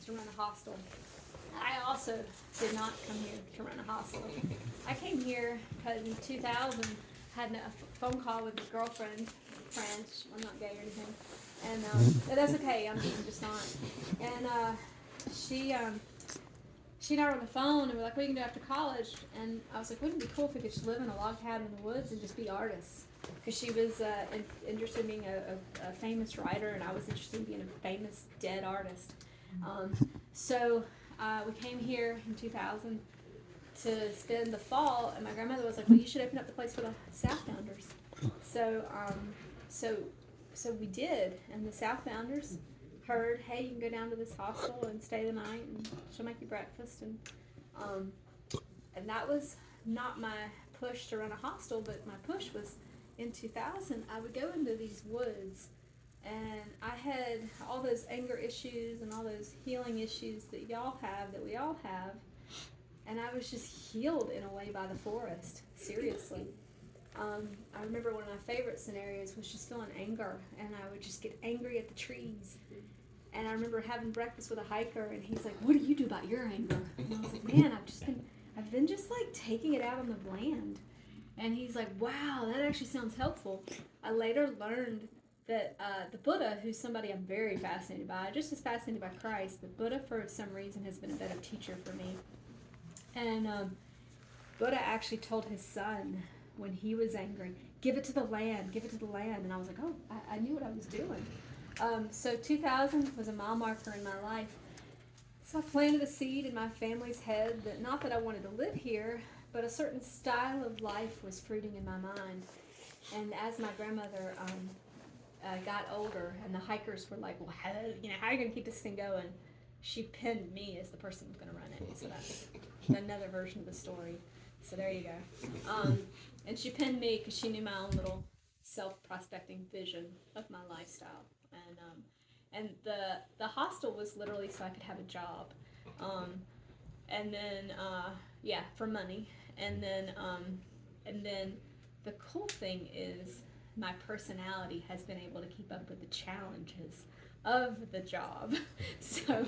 to run a hostel. I also did not come here to run a hostel. I came here because in 2000 had a phone call with a girlfriend, French. I'm not gay or anything, and that's okay. I'm just not. And she and I were on the phone, and we're like, "What are you gonna do after college?" And I was like, "Wouldn't it be cool if we could just live in a log cabin in the woods and just be artists?" Because she was interested in being a famous writer, and I was interested in being a famous dead artist. So we came here in 2000 to spend the fall, and my grandmother was like, "Well, you should open up the place for the Southbounders." So so we did, and the Southbounders heard, "Hey, you can go down to this hostel and stay the night, and she'll make you breakfast." And that was not my push to run a hostel, but my push was in 2000. I would go into these woods, and I had all those anger issues and all those healing issues that y'all have, that we all have, and I was just healed in a way by the forest. Seriously. I remember one of my favorite scenarios was just feeling anger, and I would just get angry at the trees. And I remember having breakfast with a hiker, and he's like, "What do you do about your anger?" And I was like, "Man, I've been just like taking it out on the land." And he's like, "Wow, that actually sounds helpful." I later learned that the Buddha, who's somebody I'm very fascinated by, just as fascinated by Christ, the Buddha for some reason has been a better teacher for me. And Buddha actually told his son when he was angry, "Give it to the land, give it to the land." And I was like, oh, I knew what I was doing. So 2000 was a mile marker in my life. So I planted a seed in my family's head that not that I wanted to live here, but a certain style of life was fruiting in my mind. And as my grandmother got older, and the hikers were like, "Well, how are you going to keep this thing going?" She pinned me as the person who's going to run it. So that's another version of the story. So there you go. And she pinned me because she knew my own little self-prospecting vision of my lifestyle. And the hostel was literally so I could have a job. And then, for money. And then the cool thing is my personality has been able to keep up with the challenges of the job. So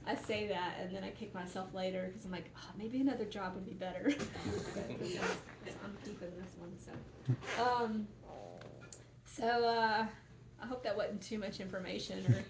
I say that, and then I kick myself later because I'm like, oh, maybe another job would be better. I'm deep in this one, so I hope that wasn't too much information or